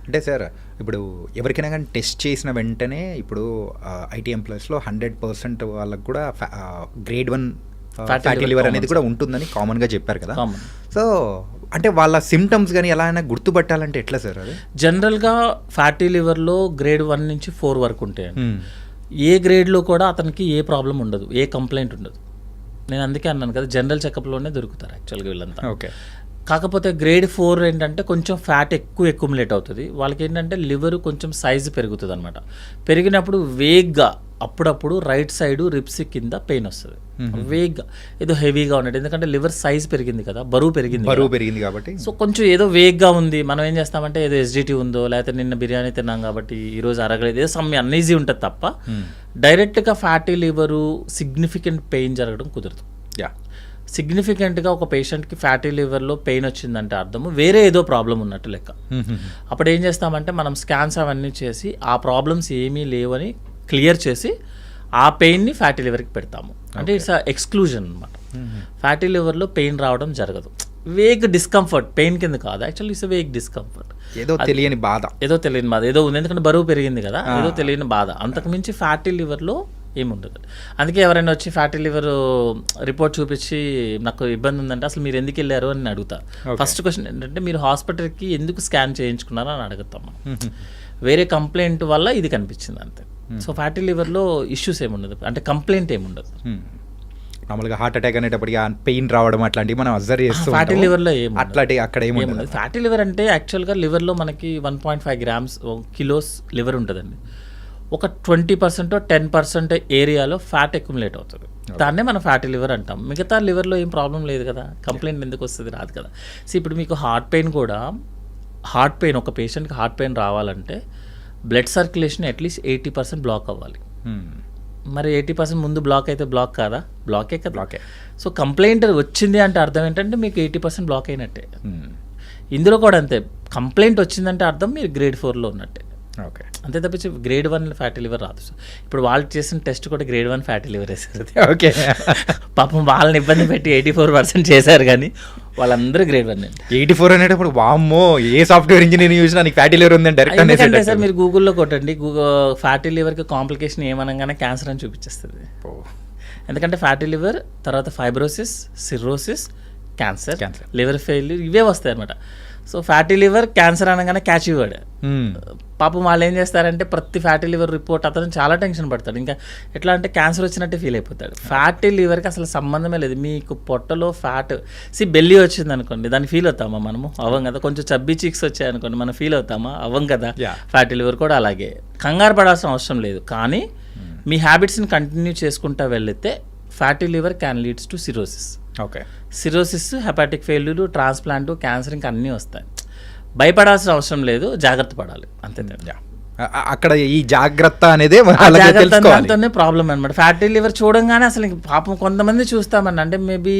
అంటే సార్ ఇప్పుడు ఎవరికైనా కానీ టెస్ట్ చేసిన వెంటనే ఇప్పుడు ఐటీ ఎంప్లాయీస్లో 100% వాళ్ళకు కూడా గ్రేడ్ 1 ఫ్యాటీ లివర్ అనేది కూడా ఉంటుందని కామన్గా చెప్పారు కదా. సో అంటే వాళ్ళ సిమ్టమ్స్ కానీ ఎలా అయినా గుర్తుపట్టాలంటే ఎట్లా సార్ అది? జనరల్గా ఫ్యాటీ లివర్లో గ్రేడ్ 1 నుంచి 4 వరకు ఉంటాయండి. ఏ గ్రేడ్లో కూడా అతనికి ఏ ప్రాబ్లం ఉండదు, ఏ కంప్లైంట్ ఉండదు. నేను అందుకే అన్నాను కదా, జనరల్ చెకప్లోనే దొరుకుతారు యాక్చువల్గా వీళ్ళంతా. ఓకే. కాకపోతే గ్రేడ్ 4 ఏంటంటే కొంచెం ఫ్యాట్ ఎక్కువ ఎక్యుములేట్ అవుతుంది. వాళ్ళకి ఏంటంటే లివర్ కొంచెం సైజు పెరుగుతుంది అనమాట. పెరిగినప్పుడు వేగ్గా అప్పుడప్పుడు రైట్ సైడ్ రిప్స్ కింద పెయిన్ వస్తుంది, వేగ్గా ఏదో హెవీగా ఉన్నట్టు. ఎందుకంటే లివర్ సైజ్ పెరిగింది కదా, బరువు పెరిగింది కాబట్టి. సో కొంచెం ఏదో వేగ్గా ఉంది. మనం ఏం చేస్తామంటే ఏదో ఎస్జిటీ ఉందో, లేకపోతే నిన్న బిర్యానీ తిన్నాం కాబట్టి ఈరోజు అరగలేదు, ఏదో సమ్ అన్ఈజీ ఉంటుంది తప్ప డైరెక్ట్గా ఫ్యాటీ లివరు సిగ్నిఫికెంట్ పెయిన్ జరగడం కుదరదు. సిగ్నిఫికెంట్గా ఒక పేషెంట్కి ఫ్యాటీ లివర్లో పెయిన్ వచ్చిందంటే అర్థము వేరే ఏదో ప్రాబ్లం ఉన్నట్టు లెక్క. అప్పుడు ఏం చేస్తామంటే మనం స్కాన్స్ అవన్నీ చేసి ఆ ప్రాబ్లమ్స్ ఏమీ లేవని క్లియర్ చేసి ఆ పెయిన్ని ఫ్యాటీ లివర్కి పెడతాము. అంటే ఇట్స్ ఎక్స్క్లూజన్ అనమాట. ఫ్యాటీ లివర్లో పెయిన్ రావడం జరగదు. వేగ్ డిస్కంఫర్ట్, పెయిన్ కింద కాదు యాక్చువల్లీ, ఇట్స్ వేగ్ డిస్కంఫర్ట్, ఏదో తెలియని బాధ ఏదో ఉంది. ఎందుకంటే బరువు పెరిగింది కదా, ఏదో తెలియని బాధ. అంతకుమించి ఫ్యాటీ లివర్లో ఏముండదు. అందుకే ఎవరైనా వచ్చి ఫ్యాటీ లివర్ రిపోర్ట్ చూపించి నాకు ఇబ్బంది ఉందంటే అసలు మీరు ఎందుకు వెళ్ళారు అని అడుగుతా. ఫస్ట్ క్వశ్చన్ ఏంటంటే మీరు హాస్పిటల్కి ఎందుకు స్కాన్ చేయించుకున్నారో అని అడుగుతాం మనం. వేరే కంప్లైంట్ వల్ల ఇది కనిపించింది అంతే. సో ఫ్యాటీ లివర్లో ఇష్యూస్ ఏముండదు, అంటే కంప్లైంట్ ఏముండదు. మామూలుగా హార్ట్ అటాక్ అనేటప్పటికి పెయిన్ రావడం అట్లాంటివి మనం అబ్జర్వ్ చేస్తాం. ఫ్యాటీ లివర్లో అట్లాంటి అక్కడ ఏముండదు. ఫ్యాటీ లివర్ అంటే యాక్చువల్గా లివర్లో మనకి 1.5 grams కిలోస్ లివర్ ఉంటుందండి. ఒక 20% 10% ఏరియాలో ఫ్యాట్ అక్యుములేట్ అవుతుంది. దాన్నే మనం ఫ్యాటీ లివర్ అంటాం. మిగతా లివర్లో ఏం ప్రాబ్లం లేదు కదా, కంప్లైంట్ ఎందుకు వస్తుంది, రాదు కదా. సో ఇప్పుడు మీకు హార్ట్ పెయిన్ కూడా, ఒక పేషెంట్కి హార్ట్ పెయిన్ రావాలంటే బ్లడ్ సర్క్యులేషన్ అట్లీస్ట్ 80% బ్లాక్ అవ్వాలి. మరి 80% ముందు బ్లాక్ అయితే బ్లాక్ కాదా? బ్లాకే కదా. సో కంప్లైంట్ వచ్చింది అంటే అర్థం ఏంటంటే మీకు 80% బ్లాక్ అయినట్టే. ఇందులో కూడా అంతే, కంప్లైంట్ వచ్చిందంటే అర్థం మీరు గ్రేడ్ 4లో ఉన్నట్టే. ఓకే. అంతే తప్పించి గ్రేడ్ 1 ఫ్యాటీ లివర్ రాదు. ఇప్పుడు వాళ్ళు చేసిన టెస్ట్ కూడా గ్రేడ్ 1 ఫ్యాటీ లివర్ వేసారు. ఓకే. పాపం వాళ్ళని ఇబ్బంది పెట్టి 84% చేశారు, కానీ వాళ్ళందరూ గ్రేడ్ 1 అండి. 84 అనేటప్పుడు వామ్మో, ఏ సాఫ్ట్వేర్ ఇంజనీరింగ్ చూసినా నీకు ఫ్యాటీ లివర్ ఉందని డైరెక్ట్ సార్ మీరు గూగుల్లో కొట్టండి, ఫ్యాటీ లివర్కి కాంప్లికేషన్ ఏమనగానే క్యాన్సర్ అని చూపించేస్తుంది. ఎందుకంటే ఫ్యాటీ లివర్ తర్వాత fibrosis, cirrhosis, cancer, liver failure ఇవే వస్తాయి అనమాట. సో ఫ్యాటీ లివర్ క్యాన్సర్ అనగానే క్యాచ్ వర్డ్. పాపం వాళ్ళు ఏం చేస్తారంటే ప్రతి ఫ్యాటీ లివర్ రిపోర్ట్ అతను చాలా టెన్షన్ పడతాడు. ఇంకా ఎట్లా అంటే క్యాన్సర్ వచ్చినట్టే ఫీల్ అయిపోతాడు. ఫ్యాటీ లివర్కి అసలు సంబంధమే లేదు. మీకు పొట్టలో ఫ్యాట్ బెల్లీ వచ్చింది అనుకోండి, దాన్ని ఫీల్ అవుతామా మనము? అవ్వం కదా. కొంచెం చబ్బీ చీక్స్ వచ్చాయి అనుకోండి, మనం ఫీల్ అవుతామా? అవ్వం కదా. ఫ్యాటీ లివర్ కూడా అలాగే. కంగారు పడాల్సిన అవసరం లేదు, కానీ మీ హ్యాబిట్స్ని కంటిన్యూ చేసుకుంటూ వెళితే fatty liver can leads to cirrhosis. Okay. Cirrhosis, hepatic failure, transplant, cancer ఇంకా అన్నీ వస్తాయి. భయపడాల్సిన అవసరం లేదు, జాగ్రత్త పడాలి అంతే. అక్కడ ఈ జాగ్రత్త అనేది దాంతోనే ప్రాబ్లం అనమాట. ఫ్యాటీ లివర్ చూడంగానే అసలు పాపం కొంతమంది చూస్తామని అంటే మేబీ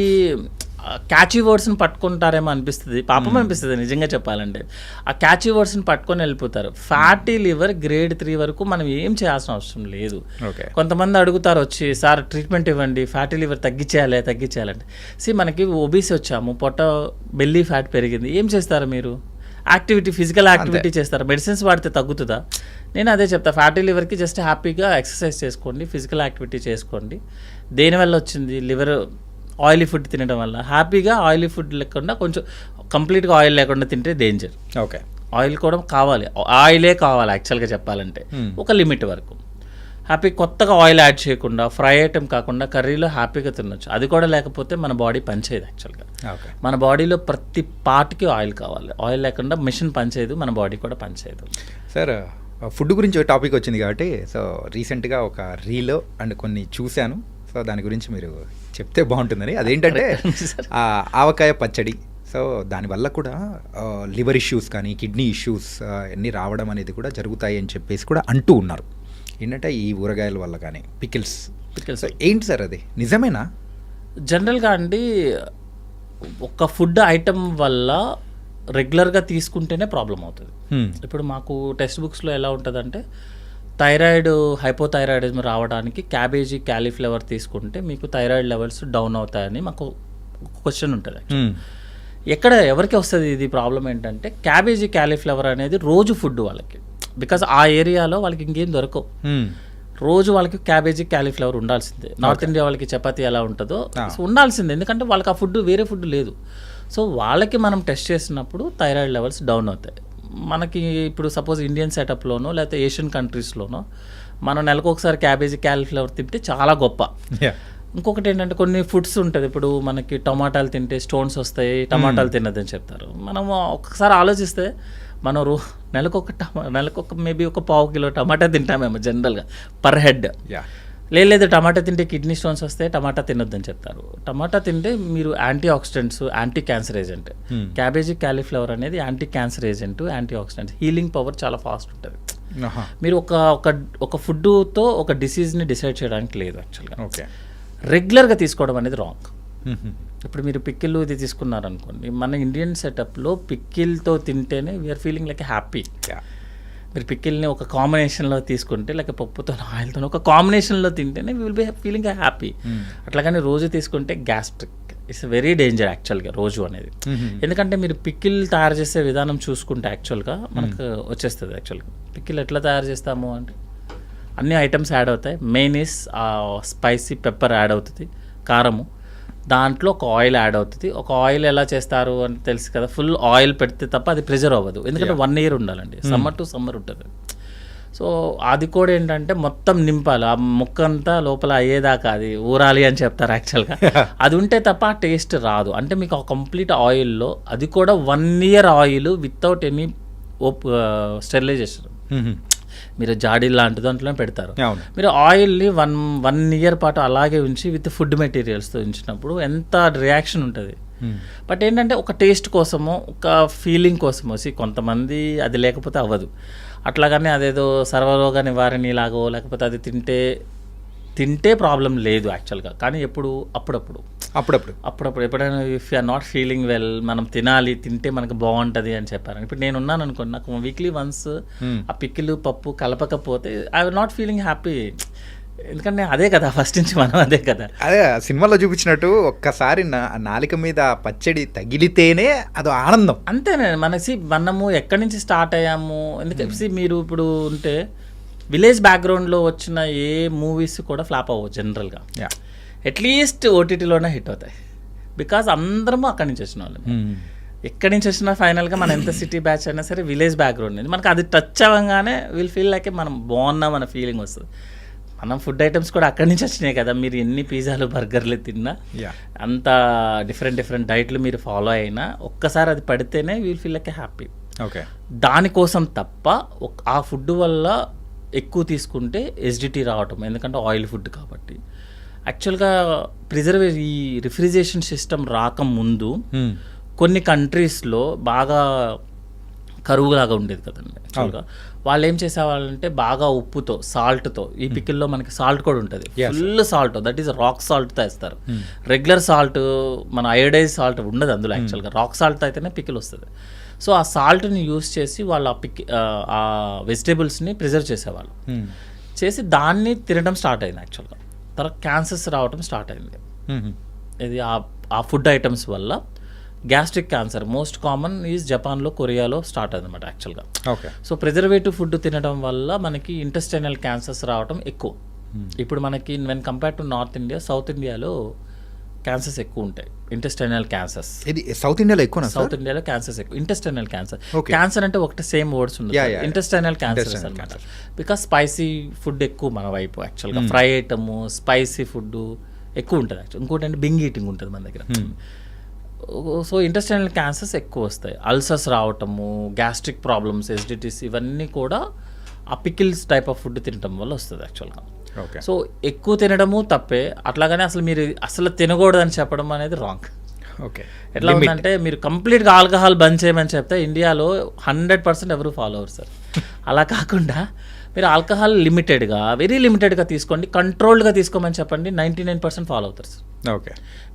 క్యాచీ వర్డ్స్ని పట్టుకుంటారేమో అనిపిస్తుంది, పాపం అనిపిస్తుంది నిజంగా చెప్పాలంటే. ఆ క్యాచీ వర్డ్స్ని పట్టుకొని వెళ్ళిపోతారు. ఫ్యాటీ లివర్ గ్రేడ్ 3 వరకు మనం ఏం చేయాల్సిన అవసరం లేదు. కొంతమంది అడుగుతారు వచ్చి, సార్ ట్రీట్మెంట్ ఇవ్వండి, ఫ్యాటీ లివర్ తగ్గించేయాలంటే మనకి ఒబీసీ వచ్చాము, పొట్ట బెల్లీ ఫ్యాట్ పెరిగింది, ఏం చేస్తారు మీరు? ఫిజికల్ యాక్టివిటీ చేస్తారా? మెడిసిన్స్ వాడితే తగ్గుతుందా? నేను అదే చెప్తా, ఫ్యాటీ లివర్కి జస్ట్ హ్యాపీగా ఎక్సర్సైజ్ చేసుకోండి, ఫిజికల్ యాక్టివిటీ చేసుకోండి. దేనివల్ల వచ్చింది? లివర్ ఆయిలీ ఫుడ్ తినడం వల్ల. హ్యాపీగా ఆయిలీ ఫుడ్ లేకుండా కొంచెం కంప్లీట్గా ఆయిల్ లేకుండా తింటే డేంజర్. ఓకే. ఆయిల్ కూడా కావాలి, ఆయిలే కావాలి యాక్చువల్గా చెప్పాలంటే ఒక లిమిట్ వరకు. హ్యాపీ కొత్తగా ఆయిల్ యాడ్ చేయకుండా, ఫ్రై ఐటమ్ కాకుండా కర్రీలో హ్యాపీగా తినొచ్చు. అది కూడా లేకపోతే మన బాడీ పనిచేయదు యాక్చువల్గా. మన బాడీలో ప్రతి పార్ట్కి ఆయిల్ కావాలి. ఆయిల్ లేకుండా మిషన్ పనిచేయదు, మన బాడీ కూడా పనిచేయదు. సార్ ఫుడ్ గురించి ఒక టాపిక్ వచ్చింది కాబట్టి, సో రీసెంట్గా ఒక రీలో అండ్ కొన్ని చూశాను, సో దాని గురించి మీరు చెప్తే బాగుంటుందని. అదేంటంటే ఆవకాయ పచ్చడి. సో దానివల్ల కూడా లివర్ ఇష్యూస్ కానీ కిడ్నీ ఇష్యూస్ అన్నీ రావడం అనేది కూడా జరుగుతాయి అని చెప్పేసి కూడా అంటూ ఉన్నారు. ఏంటంటే ఈ ఊరగాయల వల్ల కానీ పికిల్స్ ఏంటి సార్, అది నిజమేనా? జనరల్గా అండి ఒక ఫుడ్ ఐటమ్ వల్ల రెగ్యులర్గా తీసుకుంటేనే ప్రాబ్లం అవుతుంది. ఇప్పుడు మాకు టెక్స్ట్ బుక్స్లో ఎలా ఉంటుందంటే థైరాయిడ్, హైపోథైరాయిడిజం రావడానికి క్యాబేజీ, క్యాలీఫ్లవర్ తీసుకుంటే మీకు థైరాయిడ్ లెవెల్స్ డౌన్ అవుతాయని మాకు క్వశ్చన్ ఉంటుంది. ఎవరికి వస్తుంది ఇది ప్రాబ్లం ఏంటంటే క్యాబేజీ క్యాలీఫ్లవర్ అనేది రోజు ఫుడ్ వాళ్ళకి, బికాజ్ ఆ ఏరియాలో వాళ్ళకి ఇంకేం దొరకవు. రోజు వాళ్ళకి క్యాబేజీ క్యాలీఫ్లవర్ ఉండాల్సిందే. నార్త్ ఇండియా వాళ్ళకి చపాతీ ఎలా ఉంటుందో ఉండాల్సిందే, ఎందుకంటే వాళ్ళకి ఆ ఫుడ్ వేరే ఫుడ్ లేదు. సో వాళ్ళకి మనం టెస్ట్ చేసినప్పుడు థైరాయిడ్ లెవెల్స్ డౌన్ అవుతాయి. మనకి ఇప్పుడు సపోజ్ ఇండియన్ సెటప్లోనో లేకపోతే ఏషియన్ కంట్రీస్లోనో మనం నెలకు ఒకసారి క్యాబేజీ క్యాలీఫ్లవర్ తింటే చాలా గొప్ప. ఇంకొకటి ఏంటంటే కొన్ని ఫుడ్స్ ఉంటుంది, ఇప్పుడు మనకి టమాటాలు తింటే స్టోన్స్ వస్తాయి, టమాటాలు తినదని చెప్తారు. మనం ఒక్కసారి ఆలోచిస్తే మనం నెలకొక మేబీ ఒక పావు కిలో టమాటా తింటామేమో జనరల్గా పర్ హెడ్. లేదు టమాటా తింటే కిడ్నీ స్టోన్స్ వస్తే టమాటా తినొద్దని చెప్తారు. టమాటా తింటే మీరు antioxidants, anti cancer agent. Cabbage cauliflower అనేది anti cancer agent, antioxidants, healing power చాలా ఫాస్ట్ ఉంటుంది. మీరు ఒక ఫుడ్తో ఒక డిసీజ్ని డిసైడ్ చేయడానికి లేదు యాక్చువల్గా. రెగ్యులర్గా తీసుకోవడం అనేది రాంగ్. ఇప్పుడు మీరు పిక్కిల్ ఇది తీసుకున్నారనుకోండి, మన ఇండియన్ సెటప్లో పిక్కిల్తో తింటేనే వీఆర్ ఫీలింగ్ లైక్ హ్యాపీ. మీరు పిక్కిల్ని ఒక కాంబినేషన్లో తీసుకుంటే లేక పప్పుతో ఆయిల్తో ఒక కాంబినేషన్లో తింటేనే we will be feeling happy. అట్లాగని రోజు తీసుకుంటే గ్యాస్ట్రిక్ ఇట్స్ వెరీ డేంజర్ యాక్చువల్గా రోజు అనేది. ఎందుకంటే మీరు పిక్కిల్ తయారు చేసే విధానం చూసుకుంటే యాక్చువల్గా మనకు వచ్చేస్తుంది. యాక్చువల్గా పిక్కిల్ ఎట్లా తయారు చేస్తాము అంటే అన్ని ఐటమ్స్ యాడ్ అవుతాయి. Main is spicy pepper add అవుతుంది, కారము, దాంట్లో ఒక ఆయిల్ యాడ్ అవుతుంది. ఒక ఆయిల్ ఎలా చేస్తారు అని తెలుసు కదా, ఫుల్ ఆయిల్ పెడితే తప్ప అది ప్రిజర్వ్ అవ్వదు, ఎందుకంటే 1 year ఉండాలండి, సమ్మర్ టు సమ్మర్ ఉంటుంది. సో అది కూడా ఏంటంటే మొత్తం నింపాలి, ఆ ముక్క అంతా లోపల అయ్యేదాకా అది ఊరాలి అని చెప్తారు యాక్చువల్గా. అది ఉంటే తప్ప ఆ టేస్ట్ రాదు. అంటే మీకు ఆ కంప్లీట్ ఆయిల్లో, అది కూడా 1 year oil without any sterilization, మీరు జాడీ లాంటి దాంట్లో పెడతారు. మీరు ఆయిల్ని వన్ ఇయర్ పాటు అలాగే ఉంచి విత్ ఫుడ్ మెటీరియల్స్తో ఉంచినప్పుడు ఎంత రియాక్షన్ ఉంటుంది. బట్ ఏంటంటే ఒక టేస్ట్ కోసమో ఒక ఫీలింగ్ కోసమో కొంతమంది అది లేకపోతే అవ్వదు. అట్లాగనే అదేదో సర్వరోగ నివారణి లాగో లేకపోతే అది తింటే ప్రాబ్లం లేదు యాక్చువల్గా. కానీ అప్పుడప్పుడు ఎప్పుడైనా if you are not feeling well, మనం తింటే మనకు బాగుంటుంది అని చెప్పారు. ఇప్పుడు నేను ఉన్నాను అనుకోండి, నాకు వీక్లీ వన్స్ ఆ పిక్కిలు పప్పు కలపకపోతే I will not feeling happy. ఎందుకంటే అదే కదా ఫస్ట్ నుంచి మనం అదే కదా, అదే సినిమాలో చూపించినట్టు ఒక్కసారి నాలిక మీద పచ్చడి తగిలితేనే అదో ఆనందం. అంతేనే మనము ఎక్కడి నుంచి స్టార్ట్ అయ్యాము. ఎందుకంటే మీరు ఇప్పుడు ఉంటే విలేజ్ బ్యాక్గ్రౌండ్లో వచ్చిన ఏ మూవీస్ కూడా ఫ్లాప్ అవ్వవు జనరల్గా. అట్లీస్ట్ ఓటీటీలోనే హిట్ అవుతాయి, బికాజ్ అందరము అక్కడి నుంచి వచ్చిన వాళ్ళు. ఎక్కడి నుంచి వచ్చినా ఫైనల్గా మనం ఎంత సిటీ బ్యాచ్ అయినా సరే విలేజ్ బ్యాక్గ్రౌండ్ అనేది మనకు అది టచ్ అవ్వగానే విల్ ఫీల్ లైక్ మనం బాగున్నాం అన్న ఫీలింగ్ వస్తుంది. మనం ఫుడ్ ఐటమ్స్ కూడా అక్కడి నుంచి వచ్చినాయి కదా. మీరు ఎన్ని పిజ్జాలు బర్గర్లు తిన్నా, అంత డిఫరెంట్ డైట్లు మీరు ఫాలో అయినా ఒక్కసారి అది పడితేనే విల్ ఫీల్ లైక్ హ్యాపీ. దానికోసం తప్ప ఆ ఫుడ్ వల్ల ఎక్కువ తీసుకుంటే ఎస్డిటీ రావటం, ఎందుకంటే ఆయిల్ ఫుడ్ కాబట్టి. యాక్చువల్గా ఈ రిఫ్రిజరేషన్ సిస్టమ్ రాకముందు కొన్ని కంట్రీస్లో బాగా కరువులాగా ఉండేది కదండి. యాక్చువల్గా వాళ్ళు ఏం చేసేవాళ్ళంటే బాగా ఉప్పుతో, సాల్ట్తో, ఈ పికిల్లో మనకి సాల్ట్ కూడా ఉంటుంది, full salt, that is rock సాల్ట్తో వేస్తారు. రెగ్యులర్ సాల్ట్, మన అయోడైజ్ సాల్ట్ ఉండదు అందులో. యాక్చువల్గా రాక్ సాల్ట్తో అయితేనే పికిల్ వస్తుంది. సో ఆ సాల్ట్ని యూస్ చేసి వాళ్ళు ఆ వెజిటేబుల్స్ని ప్రిజర్వ్ చేసేవాళ్ళు. చేసి దాన్ని తినడం స్టార్ట్ అయింది యాక్చువల్గా. తర్వాత క్యాన్సర్స్ రావడం స్టార్ట్ అయింది. ఇది ఆ ఫుడ్ ఐటమ్స్ వల్ల gastric cancer most common is జపాన్లో, కొరియాలో స్టార్ట్ అయిందన్నమాట యాక్చువల్గా. సో ప్రిజర్వేటివ్ ఫుడ్ తినడం వల్ల మనకి ఇంటెస్టైనల్ క్యాన్సర్స్ రావడం ఎక్కువ. ఇప్పుడు మనకి when compare to north India, south ఇండియాలో క్యాన్సర్స్ ఎక్కువ ఉంటాయి, ఇంటెస్టైనల్ క్యాన్సర్స్. ఇది సౌత్ ఇండియాలో ఎక్కువ? సౌత్ ఇండియాలో క్యాన్సర్స్ ఎక్కువ. ఇంటెస్టైనల్ క్యాన్సర్, క్యాన్సర్ అంటే ఒకటి సేమ్ వర్డ్స్ ఉంది, ఇంటెస్టైనల్ క్యాన్సర్స్ అనమాట. బికాస్ స్పైసీ ఫుడ్ ఎక్కువ మన వైపు యాక్చువల్గా, ఫ్రై ఐటమ్, స్పైసీ ఫుడ్ ఎక్కువ ఉంటుంది యాక్చువల్. ఇంకోటి అంటే బింగ్ ఈటింగ్ ఉంటుంది మన దగ్గర. సో ఇంటెస్టైనల్ క్యాన్సర్స్ ఎక్కువ వస్తాయి. అల్సర్స్ రావటము, గ్యాస్ట్రిక్ ప్రాబ్లమ్స్, ఎసిడిటీస్, ఇవన్నీ కూడా ఆ పికిల్స్ టైప్ ఆఫ్ ఫుడ్ తినడం వల్ల వస్తుంది యాక్చువల్గా. సో ఎక్కువ తినడము తప్పే, అట్లాగనే అసలు తినకూడదని చెప్పడం అనేది రాంగ్. ఎట్లా ఉందంటే మీరు కంప్లీట్గా ఆల్కహాల్ బంద్ చేయమని చెప్తే ఇండియాలో 100% ఎవరు ఫాలో అవ్వరు సార్. అలా కాకుండా మీరు ఆల్కహాల్ లిమిటెడ్గా, వెరీ లిమిటెడ్గా తీసుకోండి, కంట్రోల్డ్గా తీసుకోమని చెప్పండి, 99% ఫాలో అవుతారు సార్.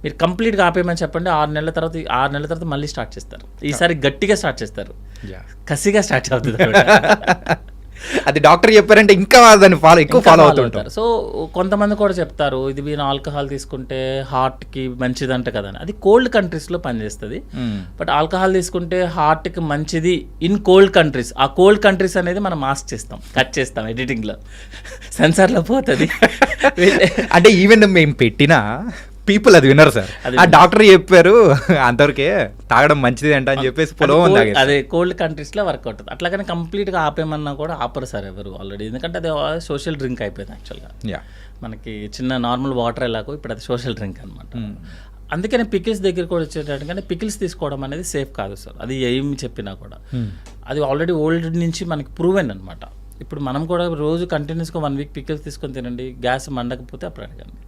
మీరు కంప్లీట్గా ఆపేయమని చెప్పండి, 6 నెలల తర్వాత మళ్ళీ స్టార్ట్ చేస్తారు. ఈసారి గట్టిగా స్టార్ట్ చేస్తారు, కసిగా స్టార్ట్ అవుతుంది. అది డాక్టర్ చెప్పారంటే ఇంకా దాన్ని ఎక్కువ ఫాలో అవుతుంటారు. సో కొంతమంది కూడా చెప్తారు ఇది వీళ్ళు ఆల్కహాల్ తీసుకుంటే హార్ట్కి మంచిదంట కదా అని. అది కోల్డ్ కంట్రీస్లో పనిచేస్తుంది. బట్ ఆల్కహాల్ తీసుకుంటే హార్ట్కి మంచిది ఇన్ కోల్డ్ కంట్రీస్. ఆ కోల్డ్ కంట్రీస్ అనేది మనం మాస్క్ చేస్తాం, కట్ చేస్తాం ఎడిటింగ్లో, సెన్సార్లో పోతుంది. అంటే ఈవెన్ మేము పెట్టినా పీపుల్ అది వినరు సార్. ఆ డాక్టర్ చెప్పారు అంతవరకే తాగడం మంచిది అంట అని చెప్పేసి అదే కోల్డ్ కంట్రీస్లో వర్కౌట్ అవుతుంది. అట్లాగని కంప్లీట్గా ఆపేమన్నా కూడా ఆపరు సార్ ఎవరు ఆల్రెడీ, ఎందుకంటే అది సోషల్ డ్రింక్ అయిపోయింది యాక్చువల్గా. మనకి చిన్న నార్మల్ వాటర్ ఎలాగో ఇప్పుడు అది సోషల్ డ్రింక్ అనమాట. అందుకని పికిల్స్ దగ్గర కూడా వచ్చేటట్టుగానే పికిల్స్ తీసుకోవడం అనేది సేఫ్ కాదు సార్. అది ఏమి చెప్పినా కూడా అది ఆల్రెడీ ఓల్డ్ నుంచి మనకి ప్రూవెన్ అనమాట. ఇప్పుడు మనం కూడా రోజు కంటిన్యూస్గా 1 వీక్ పికిల్స్ తీసుకొని తినండి, గ్యాస్ మండకపోతే అప్పుడు అడగండి.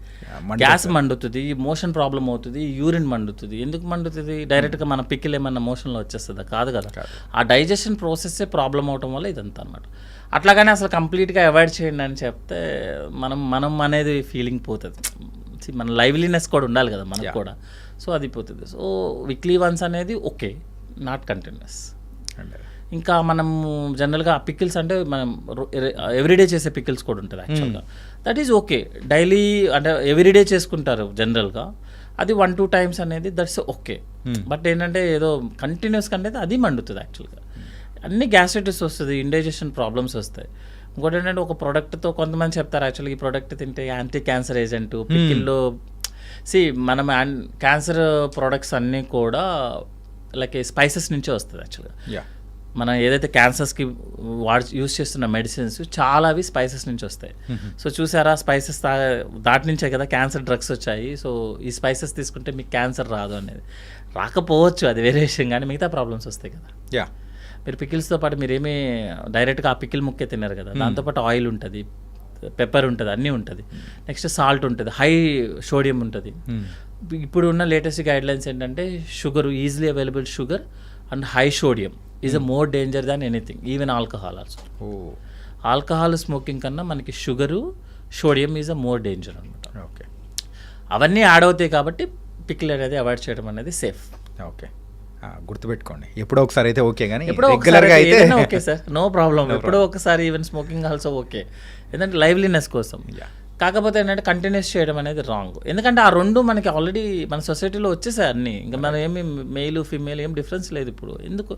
గ్యాస్ మండుతుంది, మోషన్ ప్రాబ్లం అవుతుంది, యూరిన్ మండుతుంది. ఎందుకు మండుతుంది? డైరెక్ట్గా మన పికిల్ ఏమన్నా మోషన్లో వచ్చేస్తుందా? కాదు కదా. ఆ డైజెషన్ ప్రాసెస్సే ప్రాబ్లం అవటం వల్ల ఇదంతా అనమాట. అట్లాగనే అసలు కంప్లీట్గా అవాయిడ్ చేయండి అని చెప్తే మనం అనేది ఫీలింగ్ పోతుంది. మన లైవ్లీనెస్ కూడా ఉండాలి కదా మనకు కూడా. సో అది పోతుంది. సో వీక్లీ వన్స్ అనేది ఓకే, నాట్ కంటిన్యూస్. ఇంకా మనము జనరల్గా పికిల్స్ అంటే మనం ఎవ్రీడే చేసే పికిల్స్ కూడా ఉంటుంది యాక్చువల్గా. That is okay. డైలీ అంటే ఎవ్రీడే చేసుకుంటారు జనరల్గా, అది 1-2 టైమ్స్ అనేది దట్స్ ఓకే. బట్ ఏంటంటే ఏదో కంటిన్యూస్గా అనేది అది మండుతుంది యాక్చువల్గా. అన్ని గ్యాస్ట్రైటిస్ వస్తుంది, ఇండైజెషన్ ప్రాబ్లమ్స్ వస్తాయి. ఇంకోటి ఏంటంటే ఒక ప్రోడక్ట్తో కొంతమంది చెప్తారు యాక్చువల్గా ఈ ప్రోడక్ట్ తింటే యాంటీ క్యాన్సర్ ఏజెంట్ పికిల్లో. మనం క్యాన్సర్ ప్రోడక్ట్స్ అన్నీ కూడా లైక్ స్పైసెస్ నుంచే వస్తుంది యాక్చువల్గా. మనం ఏదైతే క్యాన్సర్స్కి యూజ్ చేస్తున్న మెడిసిన్స్ చాలా అవి స్పైసెస్ నుంచి వస్తాయి. సో చూసారా, స్పైసెస్ దాటి నుంచే కదా క్యాన్సర్ డ్రగ్స్ వచ్చాయి. సో ఈ స్పైసెస్ తీసుకుంటే మీకు క్యాన్సర్ రాదు అనేది. రాకపోవచ్చు, అది వేరే విషయం, కానీ మిగతా ప్రాబ్లమ్స్ వస్తాయి కదా. మీరు పికిల్స్తో పాటు మీరేమీ డైరెక్ట్గా ఆ పికిల్ ముక్కే తిన్నారు కదా, దాంతోపాటు ఆయిల్ ఉంటుంది, పెప్పర్ ఉంటుంది, అన్నీ ఉంటుంది. నెక్స్ట్ సాల్ట్ ఉంటుంది, హై సోడియం ఉంటుంది. ఇప్పుడు ఉన్న లేటెస్ట్ గైడ్లైన్స్ ఏంటంటే sugar, easily available sugar and high sodium is a more danger than anything, even alcohol also. Alcohol smoking కన్నా మనకి sugar, sodium is a more danger అనమాట. ఓకే, అవన్నీ add అవుతాయి కాబట్టి పికిల్ అనేది అవాయిడ్ చేయడం అనేది సేఫ్. ఓకే, గుర్తుపెట్టుకోండి. ఎప్పుడో ఒకసారి అయితే ఓకే, కానీ రెగ్యులర్గా అయితే ఓకే సార్, నో ప్రాబ్లం. ఎప్పుడో ఒకసారి ఈవెన్ స్మోకింగ్ ఆల్సో ఓకే, ఎందుకంటే లైవ్లీనెస్ కోసం. కాకపోతే ఏంటంటే కంటిన్యూస్ చేయడం అనేది రాంగ్. ఎందుకంటే ఆ రెండు మనకి ఆల్రెడీ మన సొసైటీలో వచ్చేసాయి అన్నీ. ఇంకా మనం ఏమి మెయిల్ ఫీమేల్ ఏం డిఫరెన్స్ లేదు. ఇప్పుడు ఎందుకు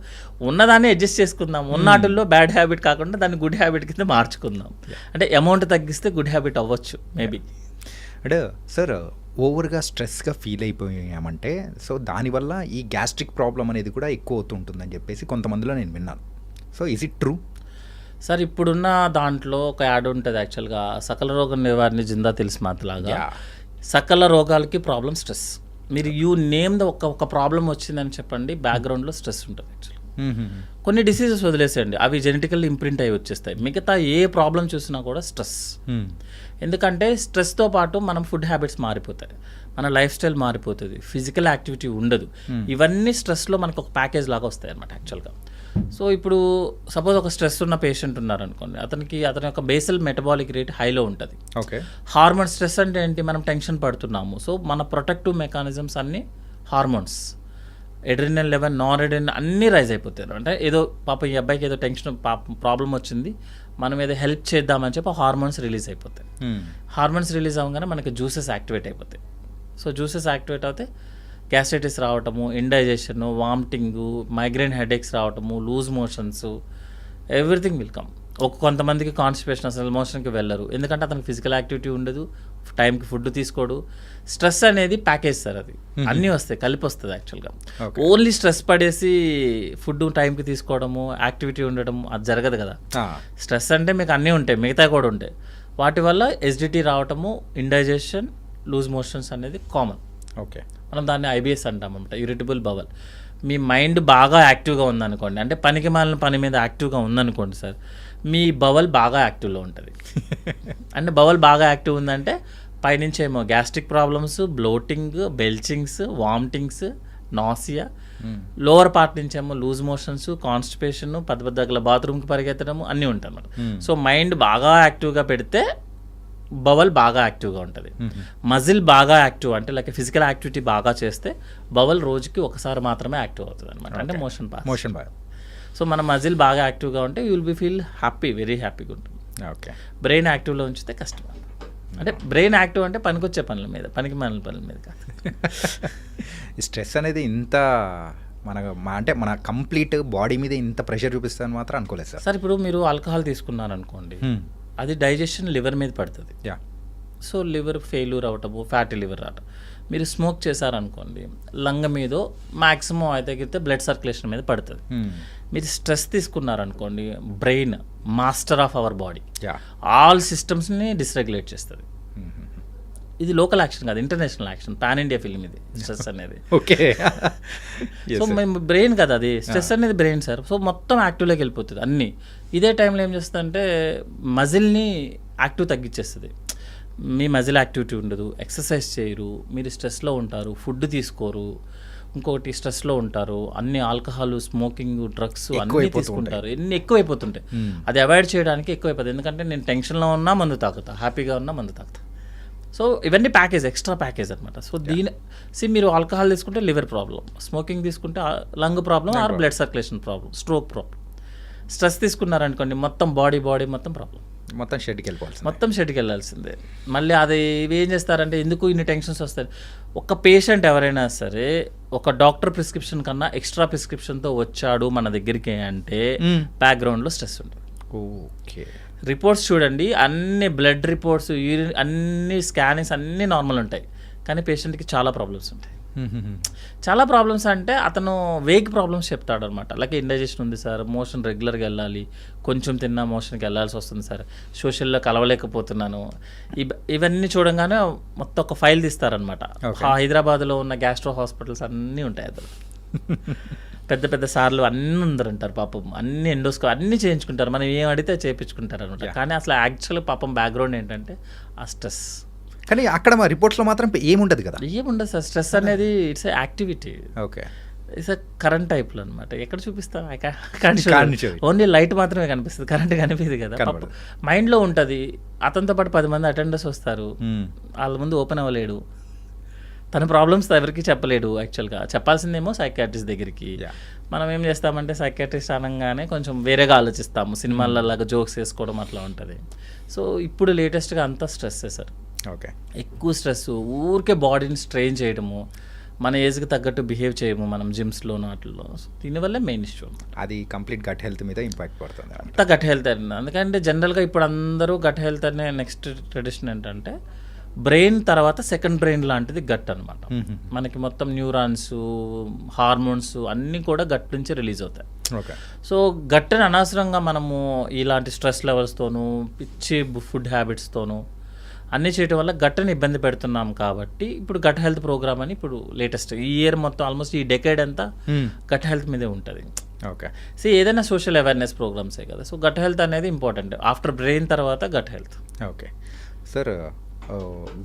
ఉన్నదాన్ని అడ్జస్ట్ చేసుకుందాం. ఉన్నటిల్లో బ్యాడ్ హ్యాబిట్ కాకుండా దాన్ని గుడ్ హ్యాబిట్ కింద మార్చుకుందాం. అంటే అమౌంట్ తగ్గిస్తే గుడ్ హ్యాబిట్ అవ్వచ్చు మేబీ. అంటే సార్ ఓవర్గా స్ట్రెస్గా ఫీల్ అయిపోయామంటే సో దానివల్ల ఈ గ్యాస్ట్రిక్ ప్రాబ్లం అనేది కూడా ఎక్కువ అవుతుంటుందని చెప్పేసి కొంతమందిలో నేను విన్నాను. So is it true? Sir ఇప్పుడున్న దాంట్లో ఒక యాడ్ ఉంటుంది యాక్చువల్గా, సకల రోగ నివారణ జిందా తెలిసి మాతలాగా. సకల రోగాలకి ప్రాబ్లం స్ట్రెస్. మీరు యూ నేమ్ ద ఒక ప్రాబ్లం వచ్చిందని చెప్పండి, బ్యాక్గ్రౌండ్లో స్ట్రెస్ ఉంటుంది యాక్చువల్గా. కొన్ని డిసీజెస్ వదిలేసేయండి, అవి జెనెటికల్లీ ఇంప్రింట్ అయ్యి వచ్చేస్తాయి. మిగతా ఏ ప్రాబ్లం చూసినా కూడా స్ట్రెస్. ఎందుకంటే స్ట్రెస్తో పాటు మనం ఫుడ్ హ్యాబిట్స్ మారిపోతాయి, మన లైఫ్ స్టైల్ మారిపోతుంది, ఫిజికల్ యాక్టివిటీ ఉండదు. ఇవన్నీ స్ట్రెస్లో మనకు ఒక ప్యాకేజ్ లాగా వస్తాయి అన్నమాట యాక్చువల్గా. సో ఇప్పుడు సపోజ్ ఒక స్ట్రెస్ ఉన్న పేషెంట్ ఉన్నారనుకోండి, అతని యొక్క బేసల్ మెటబాలిక్ రేట్ హైలో ఉంటుంది. ఓకే, హార్మోన్ స్ట్రెస్ అంటే ఏంటి? మనం టెన్షన్ పడుతున్నాము, సో మన ప్రొటెక్టివ్ మెకానిజమ్స్ అన్నీ hormones, adrenal level, non adrenal అన్నీ రైజ్ అయిపోతారు. అంటే ఏదో పాప ఈ అబ్బాయికి ఏదో టెన్షన్ ప్రాబ్లం వచ్చింది, మనం ఏదో హెల్ప్ చేద్దామని చెప్పి హార్మోన్స్ రిలీజ్ అయిపోతాయి. హార్మోన్స్ రిలీజ్ అవ్వగానే మనకి జ్యూసెస్ యాక్టివేట్ అయిపోతాయి. సో జ్యూసెస్ యాక్టివేట్ అవుతే గ్యాస్ట్రైటిస్ రావటము, ఇండైజెషను, వామిటింగు, మైగ్రేన్ హెడేక్స్ రావటము, loose motions, everything will come. కొంతమందికి కాన్స్టిపేషన్, అసలు మోషన్కి వెళ్ళరు, ఎందుకంటే అతనికి ఫిజికల్ యాక్టివిటీ ఉండదు, టైంకి ఫుడ్ తీసుకోడు. స్ట్రెస్ అనేది ప్యాకేజ్ సార్, అది అన్నీ వస్తాయి, కలిపి వస్తుంది యాక్చువల్గా. ఓన్లీ స్ట్రెస్ పడేసి ఫుడ్ టైంకి తీసుకోవడము, యాక్టివిటీ ఉండడం అది జరగదు కదా. స్ట్రెస్ అంటే మీకు అన్నీ ఉంటాయి, మిగతా కూడా ఉంటాయి. వాటి వల్ల ఎసిడిటీ రావటము, ఇండైజెషన్, లూజ్ మోషన్స్ అనేది కామన్. ఓకే, మనం దాన్ని ఐబిఎస్ అంటామన్నమాట, ఇరిటబుల్ బవల్. మీ మైండ్ బాగా యాక్టివ్గా ఉందనుకోండి, అంటే పనికి మాలిన పని మీద యాక్టివ్గా ఉందనుకోండి సార్, మీ బవల్ బాగా యాక్టివ్లో ఉంటుంది. అంటే బవల్ బాగా యాక్టివ్ ఉందంటే పైనుంచి ఏమో gastric problems, bloating, belchings, vomitings, nausea, lower part నుంచి ఏమో లూజ్ మోషన్స్, కాన్స్టిపేషన్, పెద్ద బాత్రూమ్కి పరిగెత్తడము అన్నీ ఉంటాయి అన్నమాట. సో మైండ్ బాగా యాక్టివ్గా పెడితే బవల్ బాగా యాక్టివ్గా ఉంటుంది. మజిల్ బాగా యాక్టివ్ అంటే లైక్ ఫిజికల్ యాక్టివిటీ బాగా చేస్తే బవల్ రోజుకి ఒకసారి మాత్రమే యాక్టివ్ అవుతుంది అనమాట, అంటే మోషన్ పాస్. సో మన మజిల్ బాగా యాక్టివ్గా ఉంటే you will be feel happy, very హ్యాపీగా ఉంటుంది. ఓకే. బ్రెయిన్ యాక్టివ్లో ఉంచితే కష్టం. అంటే బ్రెయిన్ యాక్టివ్ అంటే పనికొచ్చే పనుల మీద, పనికి మాలిన పనుల మీద కాదు. ఈ స్ట్రెస్ అనేది ఇంత అంటే మన కంప్లీట్ బాడీ మీద ఇంత ప్రెషర్ చూపిస్తుందని మాత్రం అనుకోలేదు సార్. సార్ ఇప్పుడు మీరు ఆల్కహాల్ తీసుకున్నారనుకోండి, అది డైజెషన్ లివర్ మీద పడుతుంది. యా. సో లివర్ ఫెయిల్యూర్ అవటము, ఫ్యాటీ లివర్ రావటం. మీరు స్మోక్ చేశారనుకోండి, లంగ్ మీద మ్యాక్సిమం అయితే బ్లడ్ సర్క్యులేషన్ మీద పడుతుంది. మీరు స్ట్రెస్ తీసుకున్నారనుకోండి, brain master of our body, all సిస్టమ్స్ని డిస్రెగ్యులేట్ చేస్తుంది. ఇది లోకల్ యాక్షన్ కాదు, international action, pan India film ఇది స్ట్రెస్ అనేది. ఓకే. సో మేము బ్రెయిన్ కదా అది, స్ట్రెస్ అనేది బ్రెయిన్ సార్. సో మొత్తం యాక్టివ్లోకి వెళ్ళిపోతుంది అన్నీ. ఇదే టైంలో ఏం చేస్తుందంటే మజిల్ని యాక్టివ్ తగ్గించేస్తుంది. మీ మజిల్ యాక్టివిటీ ఉండదు, ఎక్సర్సైజ్ చేయరు, మీరు స్ట్రెస్లో ఉంటారు, ఫుడ్ తీసుకోరు, ఇంకొకటి స్ట్రెస్లో ఉంటారు, అన్ని ఆల్కహాల్, స్మోకింగ్, డ్రగ్స్ అన్నీ తీసుకుంటారు, ఎన్ని ఎక్కువైపోతుంటాయి. అది అవాయిడ్ చేయడానికి ఎక్కువైపోతుంది. ఎందుకంటే నేను టెన్షన్లో ఉన్నా మందు తాగుతా, హ్యాపీగా ఉన్నా మందు తాగుతా. సో ఇవన్నీ ప్యాకేజ్, ఎక్స్ట్రా ప్యాకేజ్ అనమాట. సో మీరు ఆల్కహాల్ తీసుకుంటే లివర్ ప్రాబ్లం, స్మోకింగ్ తీసుకుంటే lung problem, or blood circulation problem, stroke problem. Stress తీసుకున్నారనుకోండి మొత్తం బాడీ మొత్తం ప్రాబ్లం, మొత్తం షెడ్కి వెళ్ళిపోవాలి, మొత్తం షెడ్కి వెళ్ళాల్సిందే. మళ్ళీ అది ఇవి ఏం చేస్తారంటే ఎందుకు ఇన్ని టెన్షన్స్ వస్తాయి. ఒక పేషెంట్ ఎవరైనా సరే ఒక డాక్టర్ ప్రిస్క్రిప్షన్ కన్నా ఎక్స్ట్రా ప్రిస్క్రిప్షన్తో వచ్చాడు మన దగ్గరికి అంటే బ్యాక్గ్రౌండ్లో స్ట్రెస్ ఉంటుంది. ఓకే. రిపోర్ట్స్ చూడండి, అన్ని బ్లడ్ రిపోర్ట్స్, యూరిన్, అన్ని స్కానింగ్స్ అన్నీ నార్మల్ ఉంటాయి, కానీ పేషెంట్కి చాలా ప్రాబ్లమ్స్ ఉంటాయి. చాలా ప్రాబ్లమ్స్ అంటే అతను వేగ్ ప్రాబ్లమ్స్ చెప్తాడు అనమాట. లైక్ ఇండైజెషన్ ఉంది సార్, మోషన్ రెగ్యులర్గా వెళ్ళాలి, కొంచెం తిన్నా మోషన్కి వెళ్ళాల్సి వస్తుంది సార్, సోషల్లో కలవలేకపోతున్నాను. ఇవన్నీ చూడంగానే మొత్తం ఒక ఫైల్ తీస్తారనమాట. హైదరాబాద్లో ఉన్న గ్యాస్ట్రో హాస్పిటల్స్ అన్నీ ఉంటాయి అందులో. పెద్ద పెద్ద సార్లు అన్నీ ఉందరంటారు పాపం, అన్ని ఎండోస్కో అన్నీ చేయించుకుంటారు, మనం ఏం అడిగితే చేయించుకుంటారు అనమాట. కానీ అసలు యాక్చువల్ పాపం బ్యాక్గ్రౌండ్ ఏంటంటే ఆ స్ట్రెస్. కానీ అక్కడ మా రిపోర్ట్స్లో మాత్రం ఏముండదు కదా. ఏముండదు సార్, స్ట్రెస్ అనేది it's activity. Okay. It's current టైప్లో అనమాట. ఎక్కడ చూపిస్తాం, ఓన్లీ లైట్ మాత్రమే కనిపిస్తుంది, కరెంట్ కనిపిస్తుంది కదా. మైండ్లో ఉంటుంది. అతనితో పాటు 10 మంది అటెండర్స్ వస్తారు, వాళ్ళ ముందు ఓపెన్ అవ్వలేడు, తన ప్రాబ్లమ్స్ ఎవరికి చెప్పలేడు. యాక్చువల్గా చెప్పాల్సిందేమో సైకియాట్రిస్ట్ దగ్గరికి. మనం ఏం చేస్తామంటే సైకియాట్రిస్ట్ అనగానే కొంచెం వేరేగా ఆలోచిస్తాము, సినిమాలలాగా జోక్స్ వేసుకోవడం అట్లా ఉంటుంది. సో ఇప్పుడు లేటెస్ట్గా అంతా స్ట్రెస్సే సార్. ఓకే. ఎక్కువ స్ట్రెస్, ఊరికే బాడీని స్ట్రెయిన్ చేయడము, మన ఏజ్కి తగ్గట్టు బిహేవ్ చేయము మనం జిమ్స్లోనూ వాటిల్లో. దీనివల్లే మెయిన్ ఇష్యూ. అది కంప్లీట్ గట్ హెల్త్ మీద ఇంపాక్ట్ పడుతుంది. అంతా గట్ హెల్త్ అండి. ఎందుకంటే జనరల్గా ఇప్పుడు అందరూ గట్ హెల్త్ అనే నెక్స్ట్ ట్రెడిషన్ ఏంటంటే బ్రెయిన్ తర్వాత సెకండ్ బ్రెయిన్ లాంటిది గట్ అనమాట. మనకి మొత్తం న్యూరాన్స్, హార్మోన్స్ అన్నీ కూడా గట్ నుంచి రిలీజ్ అవుతాయి. ఓకే. సో గట్ని అనవసరంగా మనము ఇలాంటి స్ట్రెస్ లెవెల్స్తోనూ, పిచ్చి ఫుడ్ హ్యాబిట్స్తోనూ అన్నీ చేయడం వల్ల గట్ని ఇబ్బంది పెడుతున్నాం. కాబట్టి ఇప్పుడు గట్ హెల్త్ ప్రోగ్రామ్ అని ఇప్పుడు లేటెస్ట్ ఈ ఇయర్ మొత్తం ఆల్మోస్ట్ ఈ డెకేడ్ అంతా గట్ హెల్త్ మీదే ఉంటుంది. ఓకే. సో ఏదైనా సోషల్ అవేర్నెస్ ప్రోగ్రామ్సే కదా. సో గట్ హెల్త్ అనేది ఇంపార్టెంట్. ఆఫ్టర్ బ్రెయిన్ తర్వాత gut health. Okay sir,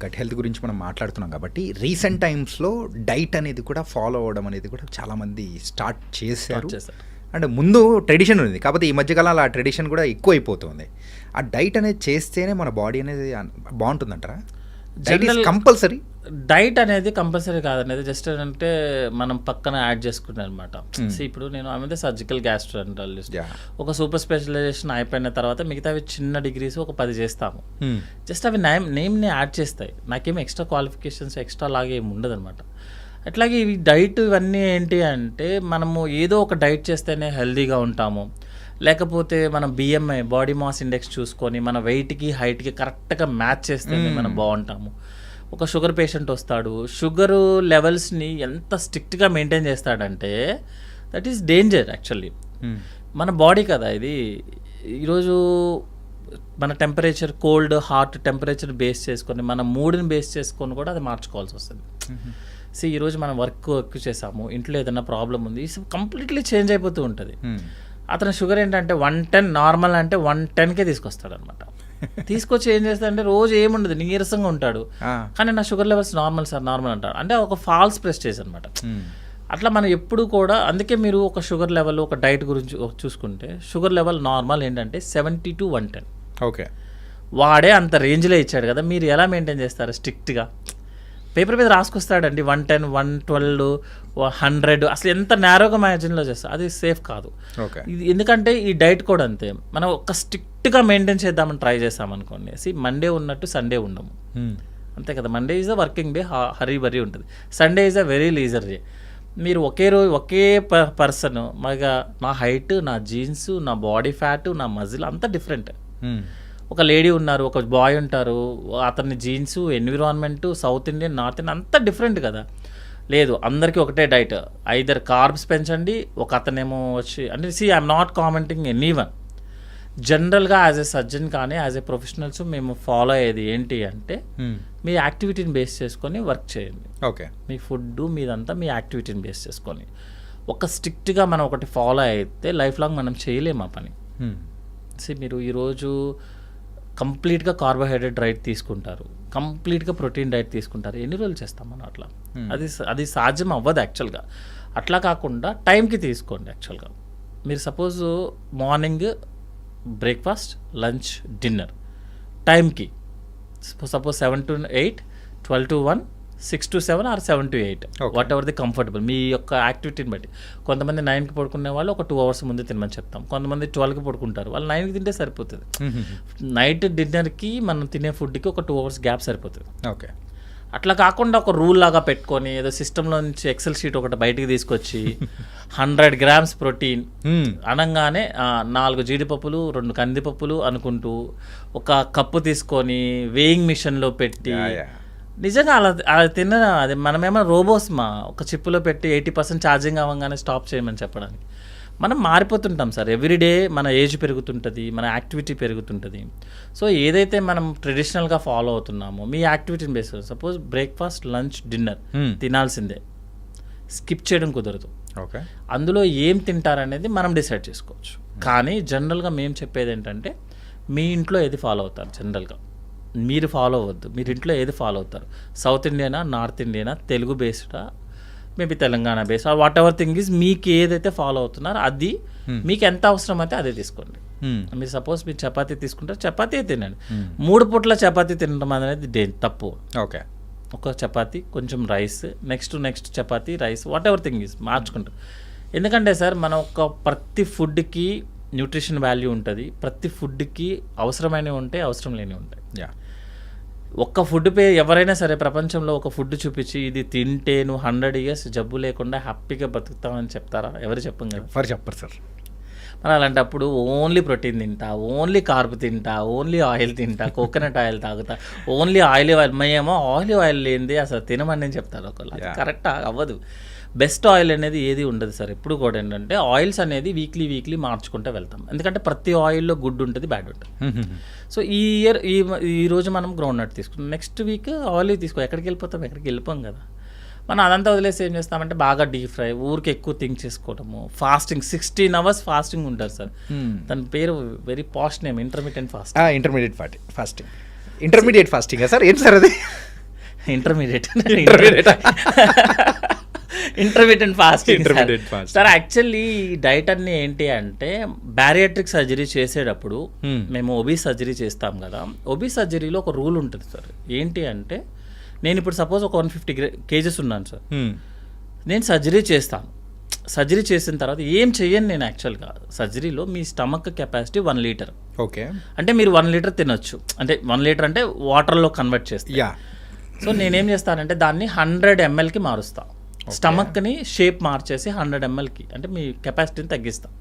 gut health గురించి మనం మాట్లాడుతున్నాం కాబట్టి రీసెంట్ టైమ్స్లో డైట్ అనేది కూడా ఫాలో అవ్వడం అనేది కూడా చాలామంది స్టార్ట్ చేశారు. అండ్ ముందు ట్రెడిషన్ ఉంది, కాకపోతే ఈ మధ్యకాలంలో ఆ ట్రెడిషన్ కూడా ఎక్కువ అయిపోతుంది. ఆ డైట్ అనేది చేస్తేనే మన బాడీ అనేది బాగుంటుందంటారా? కంపల్సరీ డైట్ అనేది కంపల్సరీ కాదనేది జస్ట్ అంటే మనం పక్కన యాడ్ చేసుకుంటాం అనమాట. ఇప్పుడు నేను ఆమె సర్జికల్ గ్యాస్ట్రోఎంటరాలజిస్ట్, ఒక సూపర్ స్పెషలైజేషన్ అయిపోయిన తర్వాత మిగతావి చిన్న డిగ్రీస్ ఒక 10 చేస్తాము. జస్ట్ అవి నేమ్ని యాడ్ చేస్తాయి, నాకేమి ఎక్స్ట్రా క్వాలిఫికేషన్స్ ఎక్స్ట్రా లాగా ఏమి ఉండదు అనమాట. అట్లాగే ఇవి డైట్ ఇవన్నీ ఏంటి అంటే మనము ఏదో ఒక డైట్ చేస్తేనే హెల్దీగా ఉంటాము, లేకపోతే మనం బిఎంఐ బాడీ మాస్ ఇండెక్స్ చూసుకొని మన వెయిట్కి హైట్కి కరెక్ట్గా మ్యాచ్ చేస్తేనే మనం బాగుంటాము. ఒక షుగర్ పేషెంట్ వస్తాడు, షుగర్ లెవెల్స్ని ఎంత స్ట్రిక్ట్గా మెయింటైన్ చేస్తాడంటే దట్ ఈస్ డేంజర్ యాక్చువల్లీ. మన బాడీ కదా ఇది. ఈరోజు మన temperature, cold hot temperature base చేసుకొని మన మూడ్ని బేస్ చేసుకొని కూడా అది మార్చుకోవాల్సి వస్తుంది. సో ఈరోజు మనం వర్క్ చేసాము, ఇంట్లో ఏదైనా ప్రాబ్లం ఉంది, కంప్లీట్లీ చేంజ్ అయిపోతూ ఉంటుంది. అతని షుగర్ ఏంటంటే 110 నార్మల్ అంటే 110కే తీసుకొస్తాడు అనమాట. తీసుకొచ్చి ఏం చేస్తాడంటే రోజు ఏముండదు, నీరసంగా ఉంటాడు, కానీ నా sugar levels normal sir normal అంటాడు. అంటే ఒక ఫాల్స్ ప్రెస్టేజ్ అనమాట. అట్లా మనం ఎప్పుడు కూడా, అందుకే మీరు ఒక షుగర్ లెవెల్, ఒక డైట్ గురించి చూసుకుంటే షుగర్ లెవెల్ నార్మల్ ఏంటంటే 70 to 110. ఓకే. వాడే అంత రేంజ్లో ఇచ్చాడు కదా, మీరు ఎలా మెయింటైన్ చేస్తారు స్ట్రిక్ట్గా? పేపర్ మీద రాసుకొస్తాడండి 110, 112, 100 అసలు ఎంత నేరోగా మార్జిన్లో చేస్తారు, అది సేఫ్ కాదు. ఓకే. ఇది ఎందుకంటే ఈ డైట్ కూడా అంతే, మనం ఒక స్ట్రిక్ట్గా మెయింటైన్ చేద్దామని ట్రై చేస్తామనుకోండి, మండే ఉన్నట్టు సండే ఉండము, అంతే కదా. Monday is a working day, hurry burry ఉంటుంది. Sunday is a very leisure day. మీరు ఒకే రోజు ఒకే పర్సన్, మగా నా హైట్, నా జీన్స్, నా బాడీ ఫ్యాట్, నా మజిల్ అంతా డిఫరెంట్. ఒక లేడీ ఉన్నారు, ఒక బాయ్ ఉంటారు, అతని jeans, environment, south Indian, north Indian అంతా డిఫరెంట్ కదా. లేదు అందరికీ ఒకటే డైట్, ఐదర్ కార్బ్స్ పెంచండి, ఒక అతనేమో వచ్చి అంటే I'm not commenting any one, జనరల్గా యాజ్ ఎ సర్జన్ కానీ యాజ్ ఎ ప్రొఫెషనల్స్ మేము ఫాలో అయ్యేది ఏంటి అంటే మీ యాక్టివిటీని బేస్ చేసుకొని వర్క్ చేయండి. ఓకే. మీ ఫుడ్ మీదంతా మీ యాక్టివిటీని బేస్ చేసుకొని ఒక స్ట్రిక్ట్గా మనం ఒకటి ఫాలో అయితే లైఫ్ లాంగ్ మనం చేయలేము ఆ పని. మీరు ఈరోజు కంప్లీట్గా కార్బోహైడ్రేట్ డైట్ తీసుకుంటారు, కంప్లీట్గా ప్రోటీన్ డైట్ తీసుకుంటారు, ఎన్ని రోజులు చేస్తాం మనం అట్లా? అది సాధ్యం అవ్వదు యాక్చువల్గా. అట్లా కాకుండా టైంకి తీసుకోండి. యాక్చువల్గా మీరు suppose morning breakfast, lunch, dinner టైంకి, suppose 7 to 8, 12 to 1, 6 to 7 or 7 to 8, whatever the comfortable మీ యొక్క యాక్టివిటీని బట్టి. కొంతమంది 9కి పడుకునే వాళ్ళు ఒక 2 hours ముందు తినమని చెప్తాం, కొంతమంది 12కి పడుకుంటారు, వాళ్ళు 9కి తింటే సరిపోతుంది. నైట్ డిన్నర్కి మనం తినే ఫుడ్కి ఒక 2 hours గ్యాప్ సరిపోతుంది. ఓకే. అట్లా కాకుండా ఒక రూల్ లాగా పెట్టుకొని ఏదో సిస్టంలో నుంచి ఎక్సెల్ షీట్ ఒకటి బయటికి తీసుకొచ్చి 100 grams ప్రోటీన్ అనగానే 4 జీడిపప్పులు, 2 కందిపప్పులు అనుకుంటూ ఒక కప్పు తీసుకొని వేయింగ్ మిషన్లో పెట్టి, నిజంగా అలా తిన్న అది మనమేమో రోబోస్ ఒక చిప్పులో పెట్టి 80% ఛార్జింగ్ అవ్వగానే స్టాప్ చేయమని చెప్పడానికి. మనం మారిపోతుంటాం సార్, ఎవ్రీడే మన ఏజ్ పెరుగుతుంటుంది, మన యాక్టివిటీ పెరుగుతుంటుంది. సో ఏదైతే మనం ట్రెడిషనల్గా ఫాలో అవుతున్నామో మీ యాక్టివిటీని base, suppose breakfast, lunch, dinner తినాల్సిందే, స్కిప్ చేయడం కుదరదు. ఓకే. అందులో ఏం తింటారనేది మనం డిసైడ్ చేసుకోవచ్చు. కానీ జనరల్గా మేము చెప్పేది ఏంటంటే మీ ఇంట్లో ఏది ఫాలో అవుతారు, జనరల్గా మీరు ఫాలో అవ్వద్దు, మీరు ఇంట్లో ఏది ఫాలో అవుతారు, సౌత్ ఇండియనా, నార్త్ ఇండియనా, తెలుగు బేస్డా, maybe Telangana base, whatever thing is మీకు ఏదైతే ఫాలో అవుతున్నారో అది మీకు ఎంత అవసరం అయితే అదే తీసుకోండి. మీరు సపోజ్ మీరు చపాతీ తీసుకుంటారు, చపాతీ తినండి. 3 పూట్ల చపాతీ తినడం అనేది తప్పు. ఓకే. ఒక చపాతీ, కొంచెం rice, next chapati, rice, what ever thing is మార్చుకుంటారు. ఎందుకంటే సార్ మనం ఒక ప్రతి ఫుడ్కి న్యూట్రిషన్ వాల్యూ ఉంటుంది, ప్రతి ఫుడ్కి అవసరమైనవి ఉంటాయి, అవసరం లేనివి ఉంటాయి. ఒక్క ఫుడ్ ఎవరైనా సరే ప్రపంచంలో ఒక ఫుడ్ చూపించి ఇది తింటే నువ్వు 100 years జబ్బు లేకుండా హ్యాపీగా బతుకుతామని చెప్తారా? ఎవరు చెప్పం కదా, ఎవరు చెప్పరు సార్. మరి అలాంటప్పుడు ఓన్లీ ప్రోటీన్ తింటా, ఓన్లీ కార్బ్ తింటా, ఓన్లీ ఆయిల్ తింటా, కోకోనట్ ఆయిల్ తాగుతా, ఓన్లీ ఆయిల్ మేమేమో ఆయిల్ లేనిది అసలు తినమని చెప్తారు ఒకళ్ళు. అది కరెక్ట్ అవ్వదు. బెస్ట్ ఆయిల్ అనేది ఏది ఉండదు సార్. ఎప్పుడు కూడా ఏంటంటే ఆయిల్స్ అనేది వీక్లీ మార్చుకుంటూ వెళ్తాం, ఎందుకంటే ప్రతి ఆయిల్లో గుడ్ ఉంటుంది, బ్యాడ్ ఉంటుంది. సో ఈ ఇయర్ ఈ రోజు మనం గ్రౌండ్ నట్ తీసుకుంటాం, నెక్స్ట్ వీక్ ఆయిల్ తీసుకో, ఎక్కడికి వెళ్ళిపోం కదా. మనం అదంతా వదిలేసి ఏం చేస్తామంటే బాగా డీప్ ఫ్రై, ఊరికి ఎక్కువ థింక్ చేసుకోవటము, ఫాస్టింగ్ 16 hours ఫాస్టింగ్ ఉంటారు సార్. దాని పేరు very past name, intermediate fasting. Intermediate fasting sir, ఏంటి సార్ అది? Intermediate fasting sir. Actually diet అన్ని ఏంటి అంటే బ్యారియాట్రిక్ సర్జరీ చేసేటప్పుడు మేము ఒబీస్ సర్జరీ చేస్తాం కదా, ఒబీస్ సర్జరీలో ఒక రూల్ ఉంటుంది సార్. ఏంటి అంటే నేను ఇప్పుడు సపోజ్ ఒక 150 kgs ఉన్నాను సార్, నేను సర్జరీ చేస్తాను. సర్జరీ చేసిన తర్వాత ఏం చెయ్యను నేను. యాక్చువల్గా సర్జరీలో మీ స్టమక్ కెపాసిటీ 1 liter. ఓకే. అంటే మీరు 1 liter తినొచ్చు, అంటే 1 liter అంటే వాటర్లో కన్వర్ట్ చేస్తా. సో నేనేం చేస్తానంటే దాన్ని 100 mlకి మారుస్తాను. స్టమక్ని షేప్ మార్చేసి 100 mlకి, అంటే మీ కెపాసిటీని తగ్గిస్తాం.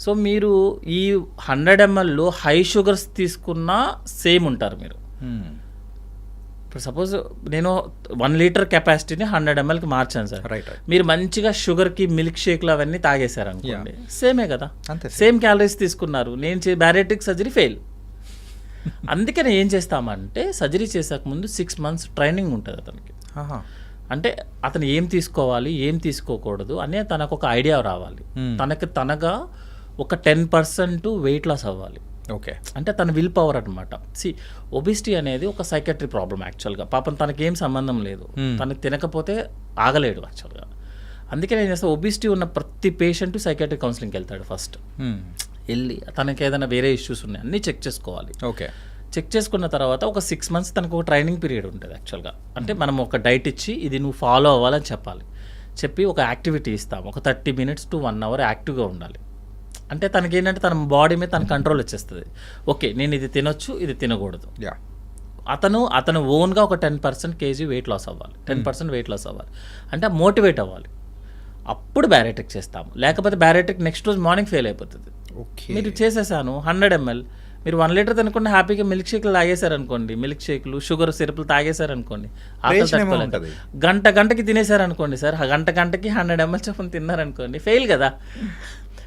సో మీరు ఈ 100 mlలో హై షుగర్స్ తీసుకున్నా సేమ్ ఉంటారు మీరు. ఇప్పుడు సపోజ్ నేను 1 liter కెపాసిటీని 100 mlకి మార్చాను సార్. మీరు మంచిగా షుగర్కి మిల్క్ షేక్లు అవన్నీ తాగేశారు అనుకోండి, సేమే కదా, సేమ్ క్యాలరీస్ తీసుకున్నారు. నేను బ్యారియాట్రిక్ సర్జరీ ఫెయిల్. అందుకని ఏం చేస్తామంటే సర్జరీ చేసాక ముందు 6 months ట్రైనింగ్ ఉంటుంది అతనికి. అంటే అతను ఏం తీసుకోవాలి, ఏం తీసుకోకూడదు అనే తనకు ఒక ఐడియా రావాలి. తనగా ఒక 10% వెయిట్ లాస్ అవ్వాలి. ఓకే. అంటే తన విల్ పవర్ అనమాట. ఒబిసిటీ అనేది ఒక సైకాట్రీ ప్రాబ్లం యాక్చువల్గా. పాపం తనకేం సంబంధం లేదు, తనకు తినకపోతే ఆగలేడు యాక్చువల్గా. అందుకే నేను చేస్తాను, ఒబిసిటీ ఉన్న ప్రతి పేషెంట్ సైకాట్రీ కౌన్సిలింగ్కి వెళ్తాడు ఫస్ట్. వెళ్ళి తనకి ఏదైనా వేరే ఇష్యూస్ ఉన్నాయి అన్నీ చెక్ చేసుకోవాలి. ఓకే. చెక్ చేసుకున్న తర్వాత ఒక 6 months తనకు ఒక ట్రైనింగ్ పీరియడ్ ఉంటుంది యాక్చువల్గా. అంటే మనం ఒక డైట్ ఇచ్చి ఇది నువ్వు ఫాలో అవ్వాలని చెప్పాలి. చెప్పి ఒక యాక్టివిటీ ఇస్తాం, ఒక 30 minutes to 1 hour యాక్టివ్గా ఉండాలి. అంటే తనకి ఏంటంటే తన బాడీ మీద తన కంట్రోల్ వచ్చేస్తుంది. ఓకే, నేను ఇది తినొచ్చు, ఇది తినకూడదు. అతను ఓన్గా ఒక 10% kg వెయిట్ లాస్ అవ్వాలి, 10% వెయిట్ లాస్ అవ్వాలి. అంటే మోటివేట్ అవ్వాలి. అప్పుడు బ్యారెటిక్ చేస్తాము. లేకపోతే బ్యారెటిక్ నెక్స్ట్ రోజు మార్నింగ్ ఫెయిల్ అయిపోతుంది. మీరు చేసేసాను 100 ml, మీరు 1 లీటర్ తినకుండా హ్యాపీగా మిల్క్ షేక్లు తాగేశారనుకోండి, మిల్క్ షేక్లు షుగర్ సిరప్లు తాగేశారనుకోండి, గంటకి తినేశారనుకోండి సార్, గంటకి 100 ml చొప్పున తిన్నారనుకోండి, ఫెయిల్ కదా,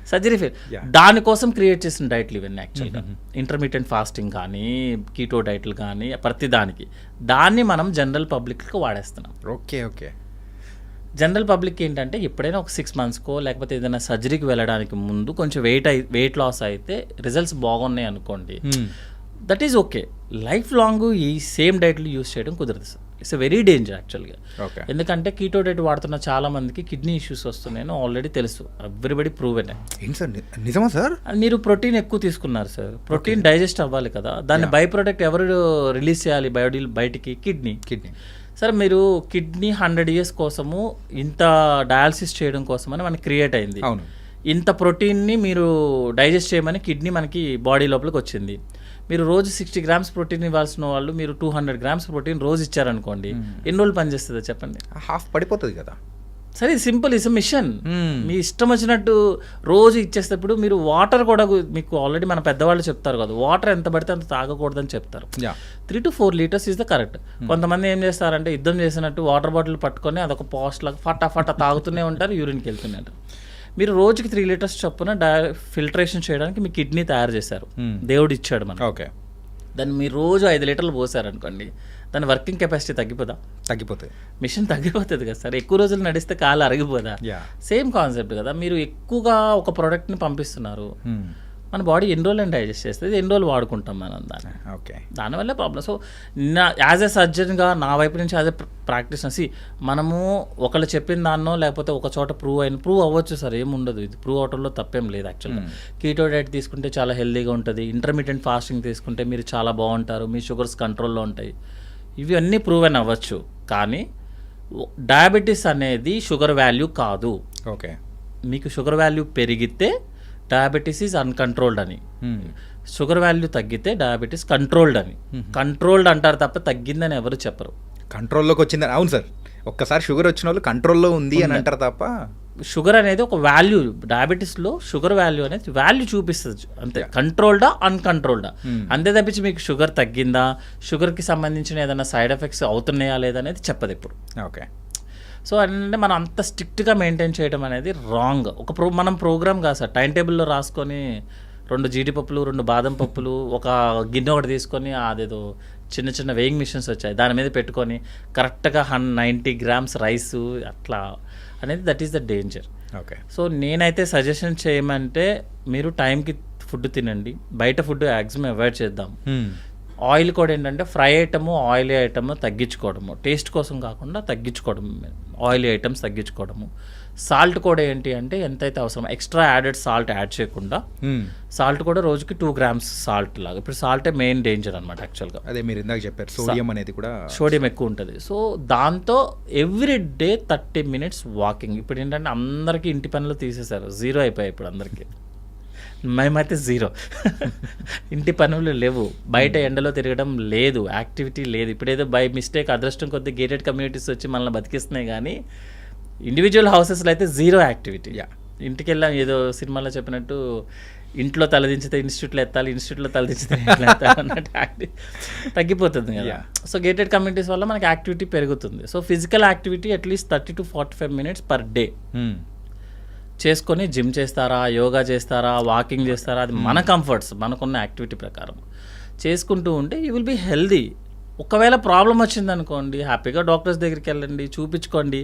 సర్జరీ ఫెయిల్. దానికోసం క్రియేట్ చేసిన డైట్లు ఇవన్నీ యాక్చువల్గా. ఇంటర్మీడియట్ ఫాస్టింగ్ కానీ, కీటో డైట్లు కానీ, ప్రతి దాన్ని మనం జనరల్ పబ్లిక్కి వాడేస్తున్నాం. ఓకే. జనరల్ పబ్లిక్ ఏంటంటే ఎప్పుడైనా ఒక 6 monthsకో లేకపోతే ఏదైనా సర్జరీకి వెళ్ళడానికి ముందు కొంచెం వెయిట్ లాస్ అయితే రిజల్ట్స్ బాగున్నాయి అనుకోండి, that is okay. Life long ఈ సేమ్ డైట్లు యూస్ చేయడం కుదరదు sir. It's a very danger యాక్చువల్గా. ఎందుకంటే కీటో డైట్ వాడుతున్న చాలా మందికి కిడ్నీ ఇష్యూస్ వస్తున్నాయని ఆల్రెడీ తెలుసు, ఎవ్రీబడి ప్రూవెన్. నిజమా సార్? మీరు ప్రోటీన్ ఎక్కువ తీసుకున్నారు సార్, ప్రోటీన్ డైజెస్ట్ అవ్వాలి కదా, దాన్ని బై ప్రొడక్ట్ ఎవరు రిలీజ్ చేయాలి బయటికి? కిడ్నీ. సార్ మీరు కిడ్నీ 100 years కోసము ఇంత డయాలసిస్ చేయడం కోసమని మనకి క్రియేట్ అయింది. ఇంత ప్రోటీన్ని మీరు డైజెస్ట్ చేయమని కిడ్నీ మనకి బాడీ లోపలికి వచ్చింది. మీరు రోజు 60 grams ప్రోటీన్ ఇవ్వాల్సిన వాళ్ళు మీరు 200 grams ప్రోటీన్ రోజు ఇచ్చారనుకోండి, ఎన్ని రోజులు పనిచేస్తుందో చెప్పండి? హాఫ్ పడిపోతుంది కదా. సరే, సింపుల్ ఇస్ మిషన్. మీ ఇష్టం వచ్చినట్టు రోజు ఇచ్చేటప్పుడు మీరు వాటర్ కూడా, మీకు ఆల్రెడీ మన పెద్దవాళ్ళు చెప్తారు కదా, వాటర్ ఎంత పడితే అంత తాగకూడదని చెప్తారు. 3 to 4 liters is the correct. కొంతమంది ఏం చేస్తారంటే యుద్ధం చేసినట్టు వాటర్ బాటిల్ పట్టుకొని అదొక పాస్ట్ లాగా ఫటా తాగుతూనే ఉంటారు, యూరిన్కి వెళ్తూనే ఉంటారు. మీరు రోజుకి 3 liters చొప్పున ఫిల్టరేషన్ చేయడానికి మీ కిడ్నీ తయారు చేశారు, దేవుడు ఇచ్చాడు మనకి. ఓకే, దాన్ని మీరు రోజు 5 లీటర్లు పోసారనుకోండి, దాని వర్కింగ్ కెపాసిటీ తగ్గిపోతుంది. మిషన్ తగ్గిపోతుంది కదా సార్. ఎక్కువ రోజులు నడిస్తే కాలు అరిగిపోదా? సేమ్ కాన్సెప్ట్ కదా. మీరు ఎక్కువగా ఒక ప్రోడక్ట్ని పంపిస్తున్నారు, మన బాడీ ఎన్ని రోజులు డైజెస్ట్ చేస్తుంది, ఎన్ని రోజులు వాడుకుంటాం మనం దాన్ని. దానివల్ల ప్రాబ్లం. సో యాజ్ ఎ సర్జన్గా నా వైపు నుంచి యాజ్ ఎ ప్రాక్టీస్ మనము ఒకళ్ళు చెప్పిన దాన్నో లేకపోతే ఒక చోట ప్రూవ్ అవ్వచ్చు సార్, ఏముండదు, ఇది ప్రూవ్ అవటంలో తప్పేం లేదు యాక్చువల్గా. కీటో డైట్ తీసుకుంటే చాలా హెల్తీగా ఉంటుంది, ఇంటర్మీడియట్ ఫాస్టింగ్ తీసుకుంటే మీరు చాలా బాగుంటారు, మీ షుగర్స్ కంట్రోల్లో ఉంటాయి, ఇవి అన్నీ ప్రూవెన్ అవ్వచ్చు. కానీ డయాబెటీస్ అనేది షుగర్ వాల్యూ కాదు. ఓకే, మీకు షుగర్ వాల్యూ పెరిగితే డయాబెటీస్ ఈజ్ అన్కంట్రోల్డ్ అని, షుగర్ వాల్యూ తగ్గితే డయాబెటీస్ కంట్రోల్డ్ అని. కంట్రోల్డ్ అంటారు తప్ప తగ్గిందని ఎవరు చెప్పరు. కంట్రోల్లోకి వచ్చిందని. అవును సార్, ఒక్కసారి షుగర్ వచ్చిన వాళ్ళు కంట్రోల్లో ఉంది అని అంటారు తప్ప. షుగర్ అనేది ఒక వాల్యూ, డయాబెటీస్లో షుగర్ వాల్యూ అనేది వాల్యూ చూపిస్తుంది అంతే. కంట్రోల్డా అన్కంట్రోల్డా అంతే తప్పించి మీకు షుగర్ తగ్గిందా, షుగర్కి సంబంధించిన ఏదైనా సైడ్ ఎఫెక్ట్స్ అవుతున్నాయా లేదనేది చెప్పదు ఇప్పుడు. ఓకే, సో అంటే మనం అంత స్ట్రిక్ట్గా మెయింటైన్ చేయడం అనేది రాంగ్. మనం ప్రోగ్రామ్ కాదు సార్, టైం టేబుల్లో రాసుకొని 2 జీడిపప్పులు 2 బాదం పప్పులు ఒక గిన్నె ఒకటి తీసుకొని అదేదో చిన్న వెయింగ్ మిషన్స్ వచ్చాయి, దాని మీద పెట్టుకొని కరెక్ట్గా 90 grams రైస్ అట్లా అనేది, that is the danger. Okay, so నేనైతే సజెషన్ చేయమంటే మీరు టైంకి ఫుడ్ తినండి, బయట ఫుడ్ మ్యాక్సిమం అవాయిడ్ చేద్దాం. ఆయిల్ కూడా ఏంటంటే ఫ్రై ఐటము ఆయిలీ ఐటమ్ తగ్గించుకోవడము, టేస్ట్ కోసం కాకుండా తగ్గించుకోవడం, ఆయిలీ ఐటమ్స్ తగ్గించుకోవడము. సాల్ట్ కూడా ఏంటి అంటే ఎంతైతే అవసరం ఎక్స్ట్రా యాడెడ్ సాల్ట్ యాడ్ చేయకుండా, సాల్ట్ కూడా రోజుకి 2 grams సాల్ట్ లాగా. ఇప్పుడు సాల్టే మెయిన్ డేంజర్ అనమాట యాక్చువల్గా. అదే మీరు ఇందాక చెప్పారు, సోడియం అనేది కూడా, సోడియం ఎక్కువ ఉంటుంది. సో దాంతో ఎవ్రీ డే 30 minutes వాకింగ్. ఇప్పుడు ఏంటంటే అందరికీ ఇంటి పనులు తీసేశారు, 0 అయిపోయాయి ఇప్పుడు అందరికీ. మేమైతే 0 ఇంటి పనులు లేవు, బయట ఎండలో తిరగడం లేదు, యాక్టివిటీ లేదు. ఇప్పుడేదో బై మిస్టేక్ అదృష్టం కొద్ది గేటెడ్ కమ్యూనిటీస్ వచ్చి మనల్ని బతికిస్తున్నాయి, కానీ ఇండివిజువల్ హౌసెస్లో అయితే 0 యాక్టివిటీ. ఇంటికి వెళ్ళాం, ఏదో సినిమాలో చెప్పినట్టు ఇంట్లో తలదించితే ఇన్స్టిట్యూట్లో ఎత్తాలి, ఇన్స్టిట్యూట్లో తలదించితే ఇంట్లో ఎత్తాలి అన్నట్టు తగ్గిపోతుంది కదా. సో గేటెడ్ కమ్యూనిటీస్ వల్ల మనకి యాక్టివిటీ పెరుగుతుంది. So physical activity at least 30 to 45 minutes per day చేసుకొని, జిమ్ చేస్తారా, యోగా చేస్తారా, వాకింగ్ చేస్తారా, అది మన కంఫర్ట్స్, మనకున్న యాక్టివిటీ ప్రకారం చేసుకుంటూ ఉంటే యూ విల్ బీ హెల్దీ. ఒకవేళ ప్రాబ్లం వచ్చిందనుకోండి, హ్యాపీగా డాక్టర్స్ దగ్గరికి వెళ్ళండి, చూపించుకోండి,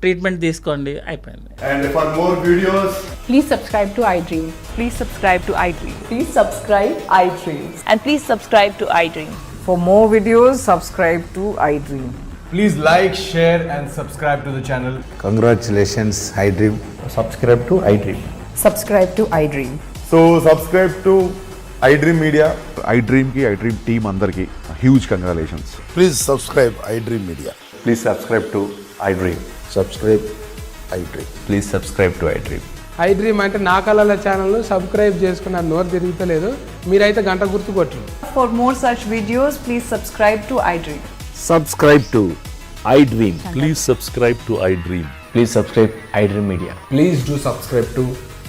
ట్రీట్మెంట్ తీసుకోండి, అయిపోయింది. And for more videos, please subscribe to iDream. Please subscribe to iDream. Please subscribe iDream. And please subscribe to iDream. For more videos, subscribe to iDream. please like, share and subscribe to the channel. Congratulations, iDream. Subscribe to iDream. Subscribe to iDream. So subscribe to iDream Media. IDream team అందరికి huge congratulations. Please subscribe iDream Media. Please subscribe to iDream. Subscribe iDream. Please subscribe to iDream. iDream అంటే నా కళల ఛానల్ను subscribe చేసుకున్న నోరు తిరుగుతలేదు, మీరైతే గంట గుర్తు కొట్టండి. For more such videos, please subscribe to iDream. Subscribe to iDream. Please subscribe to iDream. Please subscribe iDream Media. Please do subscribe to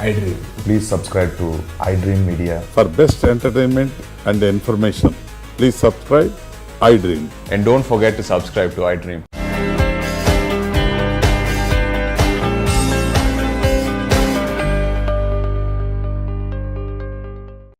iDream. Please subscribe to iDream Media. For best entertainment and information please subscribe I dream. And don't forget to subscribe to iDream.